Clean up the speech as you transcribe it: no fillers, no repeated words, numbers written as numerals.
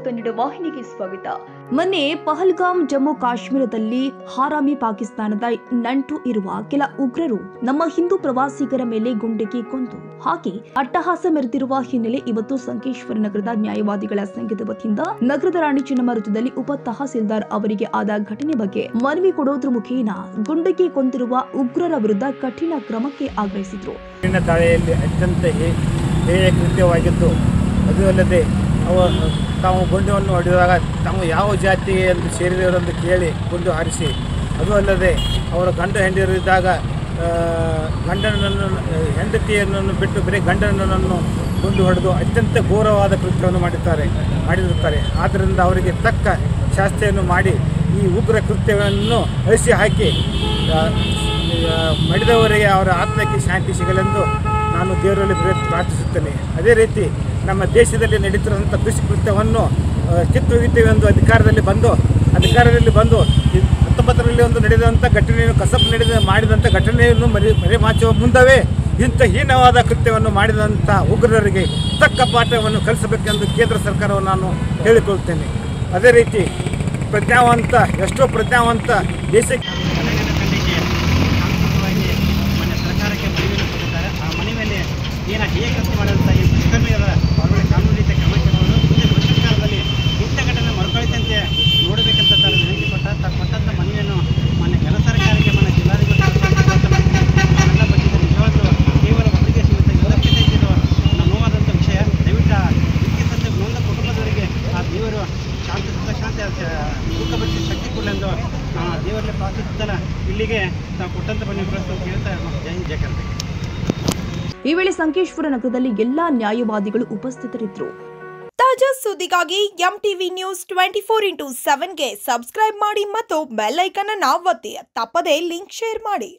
ಕನ್ನಡ ವಾಹಿನಿಗೆ ಸ್ವಾಗತ. ಮೊನ್ನೆ ಪಹಲ್ಗಾಮ್ ಜಮ್ಮು ಕಾಶ್ಮೀರದಲ್ಲಿ ಹಾರಾಮಿ ಪಾಕಿಸ್ತಾನದ ನಂಟು ಇರುವ ಕೆಲ ಉಗ್ರರು ನಮ್ಮ ಹಿಂದೂ ಪ್ರವಾಸಿಗರ ಮೇಲೆ ಗುಂಡಿಕ್ಕಿ ಕೊಂದು ಹಾಕಿ ಅಟ್ಟಹಾಸ ಮೆರೆದಿರುವ ಹಿನ್ನೆಲೆ ಇವತ್ತು ಸಂಕೇಶ್ವರ ನಗರದ ನ್ಯಾಯವಾದಿಗಳ ಸಂಘದ ವತಿಯಿಂದ ನಗರದ ರಾಣಿ ಚೆನ್ನಮ್ಮ ವೃತ್ತದಲ್ಲಿ ಉಪ ತಹಸೀಲ್ದಾರ್ ಅವರಿಗೆ ಆದ ಘಟನೆ ಬಗ್ಗೆ ಮನವಿ ಕೊಡೋದ್ರ ಮುಖೇನ ಗುಂಡಿಕ್ಕಿ ಕೊಂದಿರುವ ಉಗ್ರರ ವಿರುದ್ಧ ಕಠಿಣ ಕ್ರಮಕ್ಕೆ ಆಗ್ರಹಿಸಿದ್ರು. ದಾಳಿಯಲ್ಲಿ ಅತ್ಯಂತ ಹೇಯ ಕೃತ್ಯವಾಗಿದ್ದು, ಅದು ಅಲ್ಲದೆ ತಾವು ಗುಂಡನ್ನು ಹೊಡೆದಾಗ ತಾವು ಯಾವ ಜಾತಿಗೆ ಎಂದು ಸೇರಿದವರೆಂದು ಕೇಳಿ ಗುಂಡು ಹಾರಿಸಿ, ಅದು ಅಲ್ಲದೆ ಅವರ ಗಂಡ ಹೆಂಡರಿದ್ದಾಗ ಹೆಂಡತಿಯನ್ನು ಬಿಟ್ಟು ಬರೀ ಗಂಡನನ್ನು ಗುಂಡು ಹೊಡೆದು ಅತ್ಯಂತ ಘೋರವಾದ ಕೃತ್ಯವನ್ನು ಮಾಡಿರುತ್ತಾರೆ. ಆದ್ದರಿಂದ ಅವರಿಗೆ ತಕ್ಕ ಶಾಸ್ತಿಯನ್ನು ಮಾಡಿ ಈ ಉಗ್ರ ಕೃತ್ಯವನ್ನು ಅಳಿಸಿ ಹಾಕಿ ಮಡಿದವರಿಗೆ ಅವರ ಆತ್ಮಕ್ಕೆ ಶಾಂತಿ ಸಿಗಲೆಂದು ನಾನು ದೇವರಲ್ಲಿ ಪ್ರಾರ್ಥಿಸುತ್ತೇನೆ. ಅದೇ ರೀತಿ ನಮ್ಮ ದೇಶದಲ್ಲಿ ನಡೀತಿರುವಂಥ ದುಷ್ಕೃತ್ಯವನ್ನು ಕಿತ್ತೊಗಿದ್ದೇವೆ ಎಂದು ಅಧಿಕಾರದಲ್ಲಿ ಬಂದು 19ರಲ್ಲಿ ಒಂದು ನಡೆದಂಥ ಘಟನೆಯನ್ನು ಮಾಡಿದಂಥ ಘಟನೆಯನ್ನು ಮರೆಮಾಚುವ ಮುನ್ನವೇ ಇಂಥ ಹೀನವಾದ ಕೃತ್ಯವನ್ನು ಮಾಡಿದಂಥ ಉಗ್ರರಿಗೆ ತಕ್ಕ ಪಾಠವನ್ನು ಕಲಿಸಬೇಕೆಂದು ಕೇಂದ್ರ ಸರ್ಕಾರವನ್ನು ನಾನು ಹೇಳಿಕೊಳ್ಳುತ್ತೇನೆ. ಅದೇ ರೀತಿ ಎಷ್ಟೋ ಪ್ರಜ್ಞಾವಂತ ದೇಶಕ್ಕೆ ಸರ್ಕಾರಕ್ಕೆ ಮನವಿಯನ್ನು ಕೊಟ್ಟಿದ್ದಾರೆ. ಆ ಮನವಿಯಲ್ಲಿ ಏನು ಹೇಗೆ ಕೃತ್ಯ ಮಾಡಿದಂಥ ಈ ದುಷ್ಕರ್ಮಿಗಳ ಅವರ ಕಾನೂನು ರೀತಿಯ ಕ್ರಮ ತಗೊಂಡು ಮುಂದೆ ಭವಿಷ್ಯತ್ ಕಾಲದಲ್ಲಿ ಇಂಥ ಘಟನೆ ಮರುಕಳಿಸಂತೆ ನೋಡಬೇಕಂತ ವಿನಂತಿ ಕೊಟ್ಟಂಥ ಮನವಿಯನ್ನು ಮಾನ್ಯ ಕೆಲ ಸರ್ಕಾರಕ್ಕೆ ಮಾನ್ಯ ಜಿಲ್ಲಾಧಿಕಾರಿ ಎಲ್ಲ ಬಗ್ಗೆ ನಿಜವಾಗ್ಲೂ ಕೇವಲ ಒಪ್ಪಿಗೆ ಸಿಗುತ್ತೆ ಎಲ್ಲಕ್ಕಿಂತ ಇದ್ದಿದ್ದು ನೋವಾದಂಥ ವಿಷಯ. ದಯವಿಟ್ಟು ಇದಕ್ಕಿಂತ ನೊಂದ ಕುಟುಂಬದವರಿಗೆ ಆ ದೇವರು ಶಾಂತಿ ದುಃಖಪಡಿಸಿ ಶಕ್ತಿ ಕೊಡಲೆಂದು ದೇವರಲ್ಲಿ ಪ್ರಾರ್ಥಿಸುತ್ತಲ್ಲ. ಇಲ್ಲಿಗೆ ನಾವು ಕೊಟ್ಟಂತ ಬನ್ನಿ ಪ್ರಶ್ನೆ ಕೇಳ್ತಾ ಜಯಕಂತ. ಈ ವೇಳೆ ಸಂಕೇಶ್ವರ ನಗರದಲ್ಲಿ ಎಲ್ಲಾ ನ್ಯಾಯವಾದಿಗಳು ಉಪಸ್ಥಿತರಿದ್ದರು. ತಾಜಾ ಸುದ್ದಿಗಾಗಿ ಎಂಟಿವಿ ನ್ಯೂಸ್ 24x7ಗೆ ಸಬ್ಸ್ಕ್ರೈಬ್ ಮಾಡಿ ಮತ್ತು ಬೆಲ್ ಐಕಾನ್ ಅನ್ನು ಒತ್ತಿ. ತಪ್ಪದೇ ಲಿಂಕ್ ಶೇರ್ ಮಾಡಿ.